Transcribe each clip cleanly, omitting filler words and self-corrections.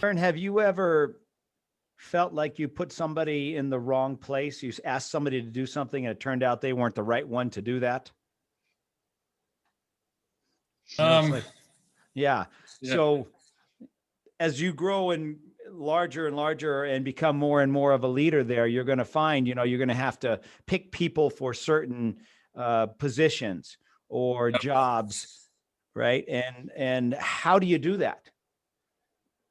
Aaron, have you ever felt like you put somebody in the wrong place? You asked somebody to do something and it turned out they weren't the right one to do that? It's Um, like, yeah. yeah, So as you grow and larger and become more and more of a leader there, you're going to find, you're going to have to pick people for certain positions or yep. jobs, right? And how do you do that?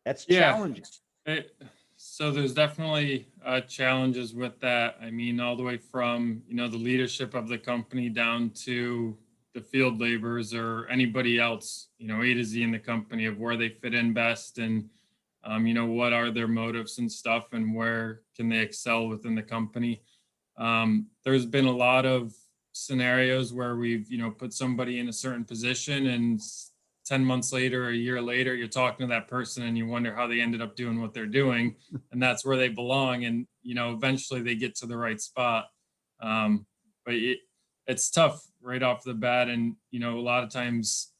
That's Yeah. challenging. It, so there's definitely challenges with that. I mean, all the way from, the leadership of the company down to the field laborers or anybody else, A to Z in the company of where they fit in best and, what are their motives and stuff and where can they excel within the company. There's been a lot of scenarios where we've, put somebody in a certain position and 10 months later, a year later, you're talking to that person and you wonder how they ended up doing what they're doing. And that's where they belong. And, eventually they get to the right spot. But it's tough right off the bat. And, a lot of times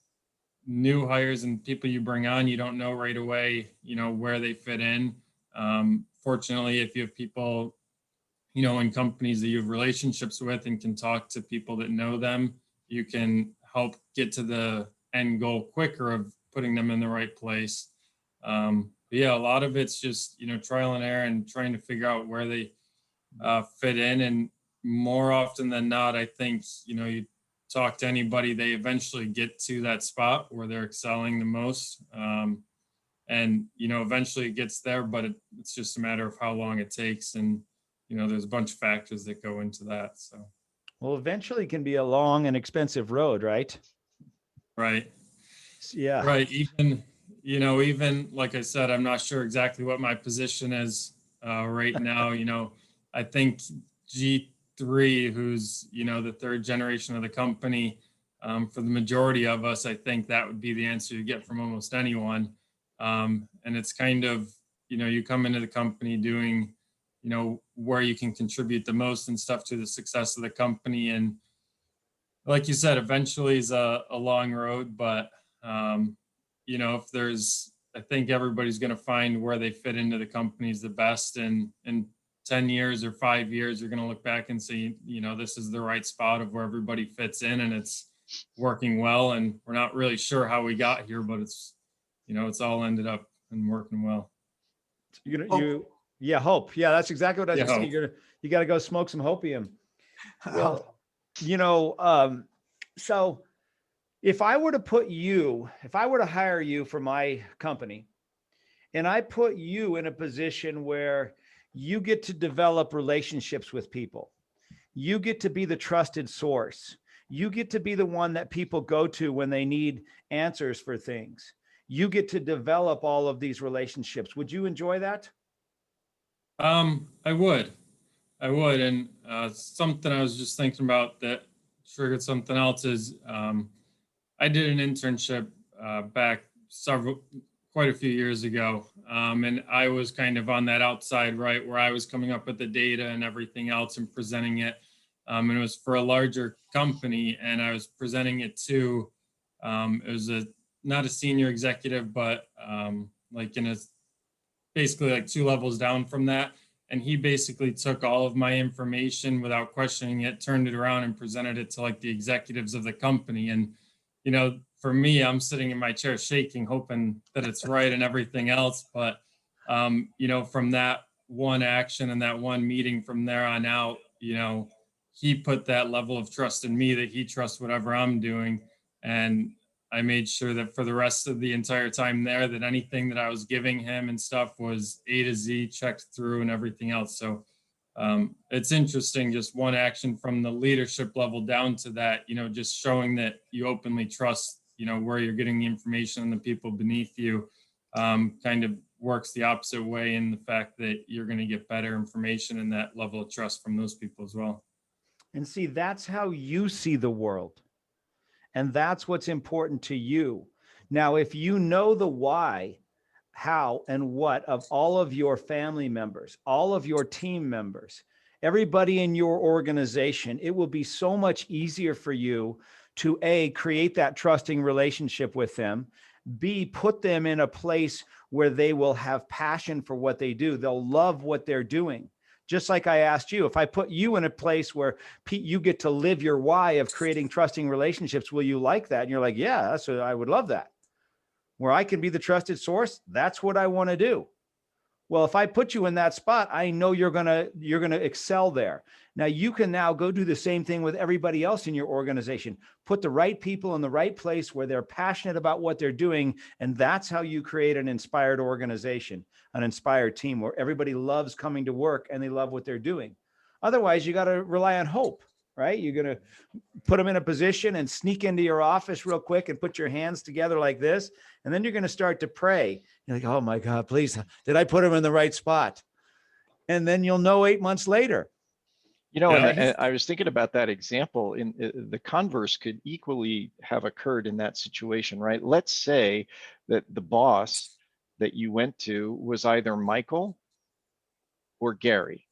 new hires and people you bring on, you don't know right away, where they fit in. Fortunately, if you have people, in companies that you have relationships with and can talk to people that know them, you can help get to the end goal quicker of putting them in the right place. But yeah, a lot of it's just, trial and error and trying to figure out where they fit in. And more often than not, I think, you talk to anybody, they eventually get to that spot where they're excelling the most. And, eventually it gets there, but it's just a matter of how long it takes. And, there's a bunch of factors that go into that. So, Well, eventually it can be a long and expensive road, right? right. Yeah. Right. Even like I said, I'm not sure exactly what my position is right now. I think G3, who's, the third generation of the company, for the majority of us, I think that would be the answer you get from almost anyone. And it's kind of, you come into the company doing, where you can contribute the most and stuff to the success of the company. And like you said, eventually is a long road, but if I think everybody's going to find where they fit into the companies the best. And in 10 years or 5 years, you're going to look back and see, this is the right spot of where everybody fits in and it's working well. And we're not really sure how we got here, but it's all ended up and working well. Yeah, hope. Yeah, that's exactly what I was Yeah, going to say. You got to go smoke some hopium. Well, so if I were to hire you for my company and I put you in a position where you get to develop relationships with people, you get to be the trusted source, you get to be the one that people go to when they need answers for things, you get to develop all of these relationships. Would you enjoy that? I would. And something I was just thinking about that triggered something else is I did an internship back quite a few years ago. And I was kind of on that outside, right, where I was coming up with the data and everything else and presenting it. And it was for a larger company and I was presenting it to, it was not a senior executive, but like basically like 2 levels down from that. And he basically took all of my information without questioning it, turned it around and presented it to like the executives of the company. And, for me, I'm sitting in my chair shaking, hoping that it's right and everything else. But, from that one action and that one meeting from there on out, he put that level of trust in me that he trusts whatever I'm doing. And I made sure that for the rest of the entire time there, that anything that I was giving him and stuff was A to Z checked through and everything else. So it's interesting, just one action from the leadership level down to that, just showing that you openly trust, where you're getting the information and the people beneath you, kind of works the opposite way in the fact that you're going to get better information and that level of trust from those people as well. And see, that's how you see the world. And that's what's important to you. Now, if you know the why, how, and what of all of your family members, all of your team members, everybody in your organization, it will be so much easier for you to create that trusting relationship with them, B, put them in a place where they will have passion for what they do. They'll love what they're doing. Just like I asked you, if I put you in a place where you get to live your why of creating trusting relationships, will you like that? And you're like, yeah, that's what I would love that. Where I can be the trusted source, that's what I want to do. Well, if I put you in that spot, I know you're going to excel there. Now you can now go do the same thing with everybody else in your organization. Put the right people in the right place where they're passionate about what they're doing. And that's how you create an inspired organization, an inspired team where everybody loves coming to work and they love what they're doing. Otherwise, you got to rely on hope, right? You're going to put them in a position and sneak into your office real quick and put your hands together like this. And then you're going to start to pray. You're like, oh my God, please, did I put him in the right spot? And then you'll know 8 months later. You know, Yeah. and I was thinking about that example. In the converse could equally have occurred in that situation, right? Let's say that the boss that you went to was either Michael or Gary,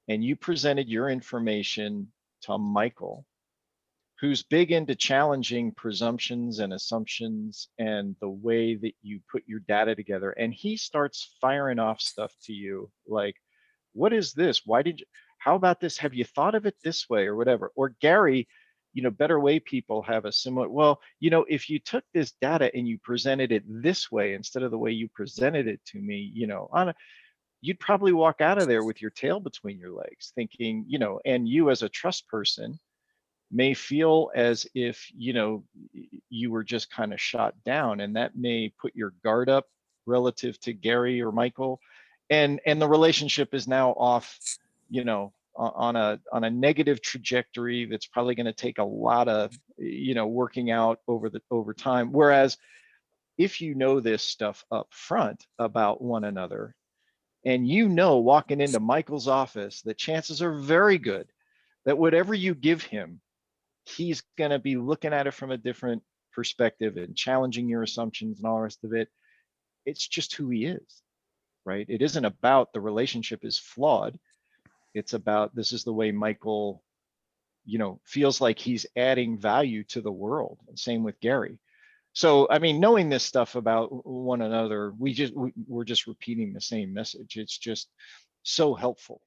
and you presented your information to Michael, who's big into challenging presumptions and assumptions and the way that you put your data together. And he starts firing off stuff to you like, what is this? How about this? Have you thought of it this way or whatever? Or Gary, Better Way people have a similar, well, if you took this data and you presented it this way instead of the way you presented it to me, you'd probably walk out of there with your tail between your legs thinking, and you as a trust person may feel as if, you were just kind of shot down, and that may put your guard up relative to Gary or Michael. And the relationship is now off, on a negative trajectory that's probably going to take a lot of, working out over time. Whereas if you know this stuff up front about one another, and walking into Michael's office, the chances are very good that whatever you give him, he's going to be looking at it from a different perspective and challenging your assumptions and all the rest of it. It's just who he is, right? It isn't about the relationship is flawed. It's about, this is the way Michael, feels like he's adding value to the world. And same with Gary. So, I mean, knowing this stuff about one another, we're just repeating the same message. It's just so helpful.